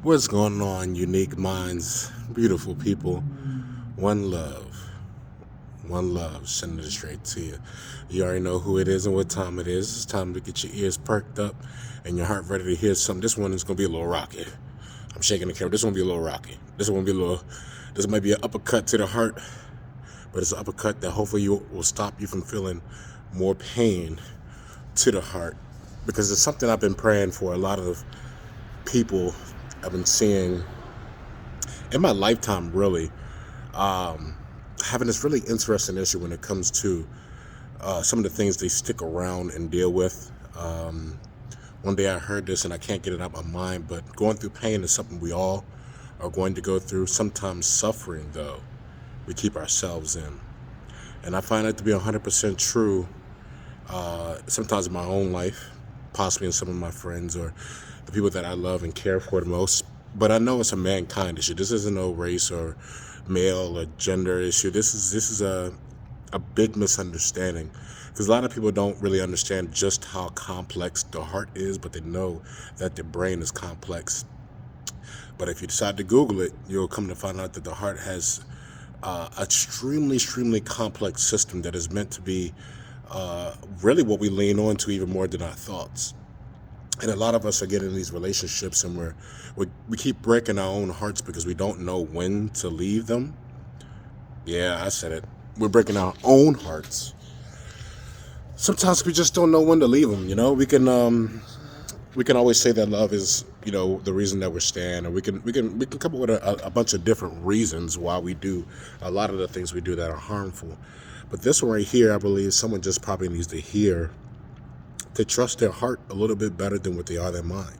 What's going on, unique minds, beautiful people? One love, one love, sending it straight to you. You already know who it is and what time it is. It's time to get your ears perked up and your heart ready to hear something. This one is going to be a little rocky. I'm shaking the camera. This one will be a little rocky. This might be an uppercut to the heart, but it's an uppercut that hopefully will stop you from feeling more pain to the heart, because it's something I've been praying for a lot of people I've been seeing in my lifetime, really, having this really interesting issue when it comes to some of the things they stick around and deal with. One day I heard this and I can't get it out of my mind, but going through pain is something we all are going to go through. Sometimes suffering, though, we keep ourselves in. And I find that to be 100% true, sometimes in my own life, possibly in some of my friends or the people that I love and care for the most. But I know it's a mankind issue. This isn't no race or male or gender issue. This is a big misunderstanding, because a lot of people don't really understand just how complex the heart is, but they know that the brain is complex. But if you decide to Google it, you'll come to find out that the heart has an extremely complex system that is meant to be really what we lean on to even more than our thoughts. And a lot of us are getting in these relationships and we keep breaking our own hearts because we don't know when to leave them. Yeah, I said it. We're breaking our own hearts. Sometimes we just don't know when to leave them. We can always say that love is, the reason that we're staying, or we can come up with a bunch of different reasons why we do a lot of the things we do that are harmful. But this one right here, I believe someone just probably needs to hear to trust their heart a little bit better than what they are their mind.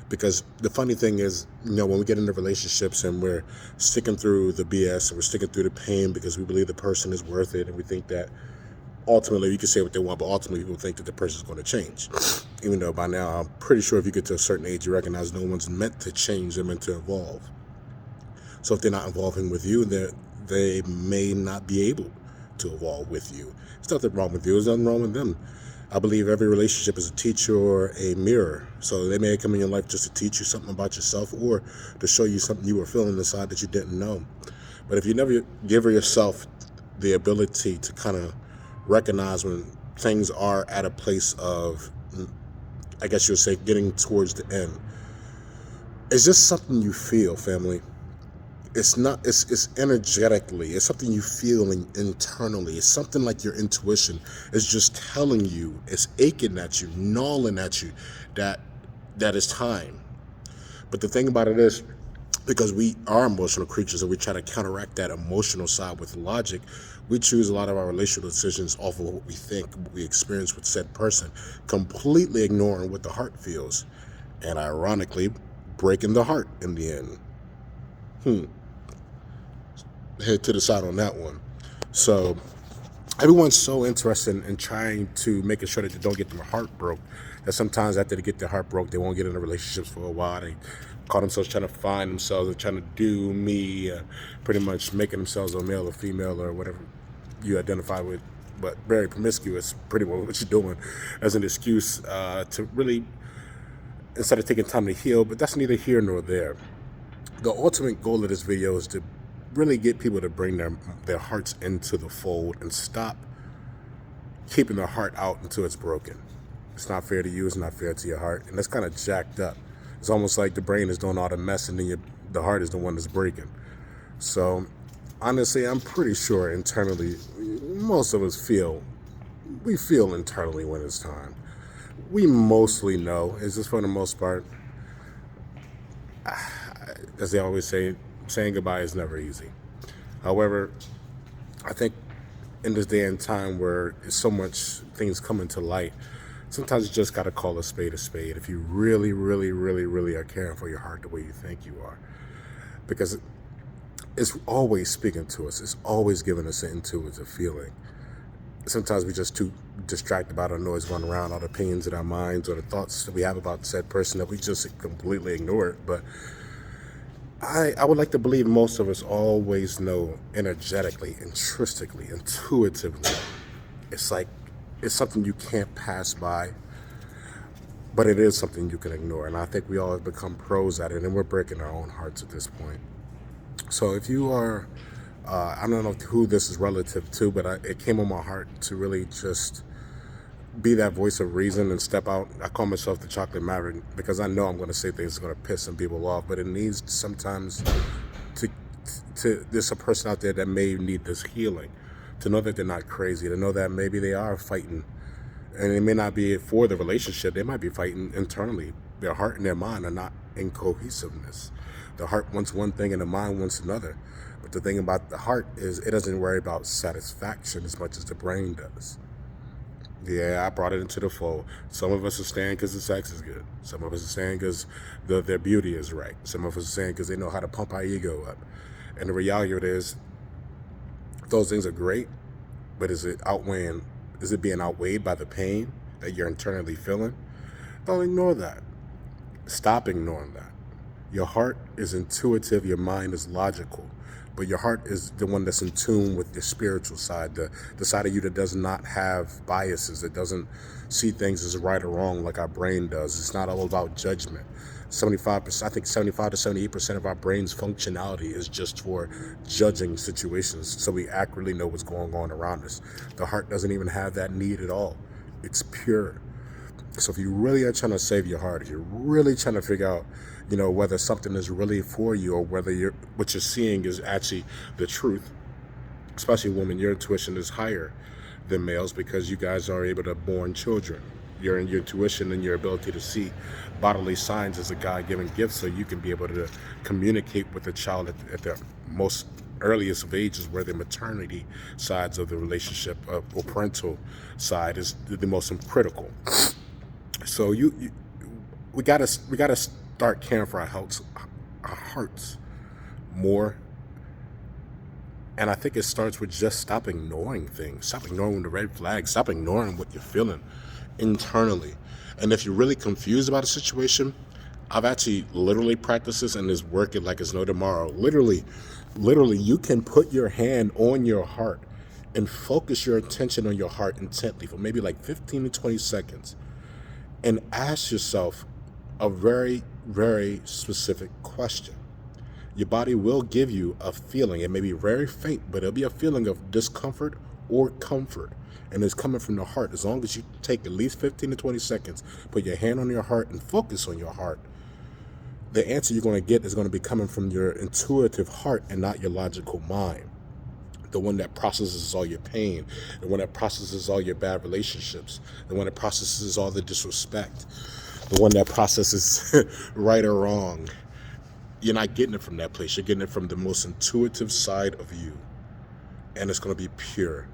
Because the funny thing is, when we get into relationships and we're sticking through the BS and we're sticking through the pain because we believe the person is worth it, and we think that ultimately, you can say what they want, but ultimately people think that the person's going to change. Even though by now, I'm pretty sure if you get to a certain age, you recognize no one's meant to change, they're meant to evolve. So if they're not evolving with you, they may not be able to evolve with you. There's nothing wrong with you, there's nothing wrong with them. I believe every relationship is a teacher or a mirror. So they may come in your life just to teach you something about yourself, or to show you something you were feeling inside that you didn't know. But if you never give yourself the ability to kind of recognize when things are at a place of, I guess you'll say, getting towards the end, it's just something you feel, family. It's energetically, it's something you feel internally. It's something like your intuition is just telling you, it's aching at you, gnawing at you, that is time. But the thing about it is, because we are emotional creatures and we try to counteract that emotional side with logic, we choose a lot of our relational decisions off of what we think, what we experience with said person, completely ignoring what the heart feels, and ironically breaking the heart in the end. Head to the side on that one. So everyone's so interested in trying to making sure that they don't get their heart broke, that sometimes after they get their heart broke, they won't get into relationships for a while. They call themselves trying to find themselves, or trying to do me, pretty much making themselves a male or female or whatever you identify with, but very promiscuous, pretty much what you're doing, as an excuse to really, instead of taking time to heal. But that's neither here nor there. The ultimate goal of this video is to really get people to bring their hearts into the fold and stop keeping their heart out until it's broken. It's not fair to you, it's not fair to your heart, and that's kind of jacked up. It's almost like the brain is doing all the mess and then the heart is the one that's breaking. So honestly, I'm pretty sure internally, most of us feel internally when it's time. We mostly know. It's just, for the most part, as they always say, saying goodbye is never easy. However, I think in this day and time where so much things come into light, sometimes you just got to call a spade if you really are caring for your heart the way you think you are. Because it's always speaking to us. It's always giving us an intuitive feeling. Sometimes we're just too distracted about our noise going around, all the opinions in our minds or the thoughts that we have about said person, that we just completely ignore it. But I would like to believe most of us always know energetically, intrinsically, intuitively. It's like, it's something you can't pass by. but it is something you can ignore. And I think we all have become pros at it, and we're breaking our own hearts at this point. So if you are, I don't know who this is relative to, but it came on my heart to really just be that voice of reason and step out. I call myself the chocolate maverick because I know I'm going to say things that are going to piss some people off, but it needs sometimes to, there's a person out there that may need this healing, to know that they're not crazy, to know that maybe they are fighting, and it may not be for the relationship. They might be fighting internally. Their heart and their mind are not in cohesiveness. The heart wants one thing and the mind wants another. But the thing about the heart is it doesn't worry about satisfaction as much as the brain does. Yeah, I brought it into the fold. Some of us are staying because the sex is good. Some of us are staying because their beauty is right. Some of us are staying because they know how to pump our ego up. And the reality of it is, those things are great, but is it being outweighed by the pain that you're internally feeling? Don't ignore that. Stop ignoring that. Your heart is intuitive, your mind is logical, but your heart is the one that's in tune with your spiritual side, the side of you that does not have biases, that doesn't see things as right or wrong like our brain does. It's not all about judgment. 75%, I think 75 to 78% of our brain's functionality is just for judging situations, so we accurately know what's going on around us. The heart doesn't even have that need at all. It's pure. So if you really are trying to save your heart, if you're really trying to figure out, whether something is really for you or whether what you're seeing is actually the truth, especially women, your intuition is higher than males because you guys are able to born children. Your intuition and your ability to see bodily signs is a God-given gift, so you can be able to communicate with the child at the most earliest of ages, where the maternity sides of the relationship or parental side is the most critical. So we gotta start caring for our hearts more. And I think it starts with just stop ignoring things. Stop ignoring the red flags. Stop ignoring what you're feeling internally. And if you're really confused about a situation, I've actually literally practiced this and it's working like it's no tomorrow. Literally, you can put your hand on your heart and focus your attention on your heart intently for maybe like 15 to 20 seconds and ask yourself a very, very specific question. Your body will give you a feeling. It may be very faint, but it'll be a feeling of discomfort or comfort. And it's coming from the heart. As long as you take at least 15 to 20 seconds, put your hand on your heart and focus on your heart, the answer you're going to get is going to be coming from your intuitive heart and not your logical mind. The one that processes all your pain, the one that processes all your bad relationships, the one that processes all the disrespect, the one that processes right or wrong. You're not getting it from that place. You're getting it from the most intuitive side of you. And it's going to be pure.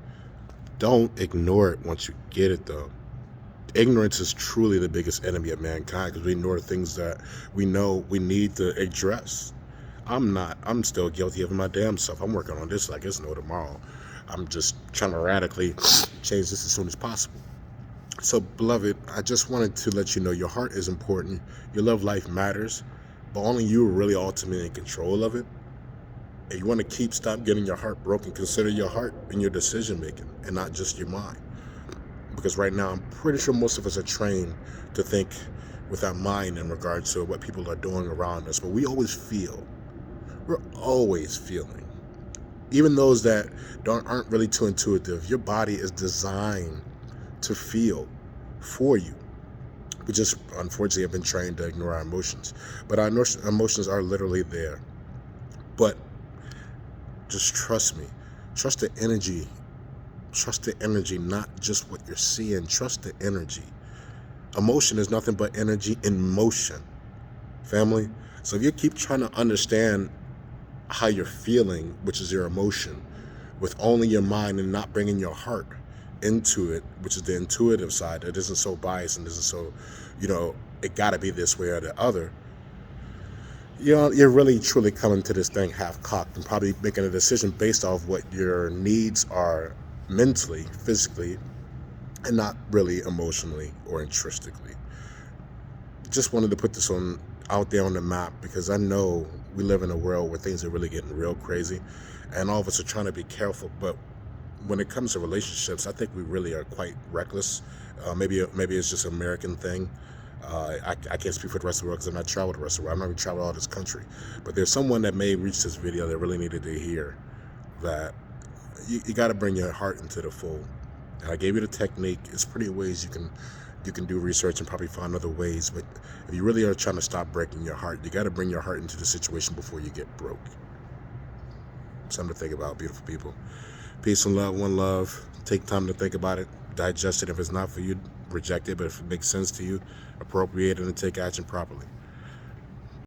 Don't ignore it once you get it, though. Ignorance is truly the biggest enemy of mankind because we ignore things that we know we need to address. I'm still guilty of my damn self. I'm working on this like it's no tomorrow. I'm just trying to radically change this as soon as possible. So, beloved, I just wanted to let you know your heart is important. Your love life matters, but only you are really ultimately in control of it. If you want to stop getting your heart broken, consider your heart in your decision making and not just your mind. Because right now, I'm pretty sure most of us are trained to think with our mind in regards to what people are doing around us. But we always feel. We're always feeling. Even those that aren't really too intuitive, your body is designed to feel for you. We just, unfortunately, have been trained to ignore our emotions. But our emotions are literally there. But just trust me. Trust the energy. Trust the energy, not just what you're seeing. Trust the energy. Emotion is nothing but energy in motion, family. So if you keep trying to understand how you're feeling, which is your emotion, with only your mind and not bringing your heart into it, which is the intuitive side, that isn't so biased and isn't so, it got to be this way or the other, you're really truly coming to this thing half-cocked and probably making a decision based off what your needs are mentally, physically, and not really emotionally or intrinsically. Just wanted to put this out there on the map because I know we live in a world where things are really getting real crazy and all of us are trying to be careful, but when it comes to relationships, I think we really are quite reckless. Maybe it's just an American thing. I can't speak for the rest of the world because I'm not traveled the rest of the world. I'm not even traveled all this country. But there's someone that may reach this video that really needed to hear that you got to bring your heart into the fold. And I gave you the technique. It's pretty ways you can do research and probably find other ways. But if you really are trying to stop breaking your heart, you got to bring your heart into the situation before you get broke. Something to think about, beautiful people. Peace and love, one love. Take time to think about it, digest it. If it's not for you, reject it. But if it makes sense to you, appropriate it and take action properly.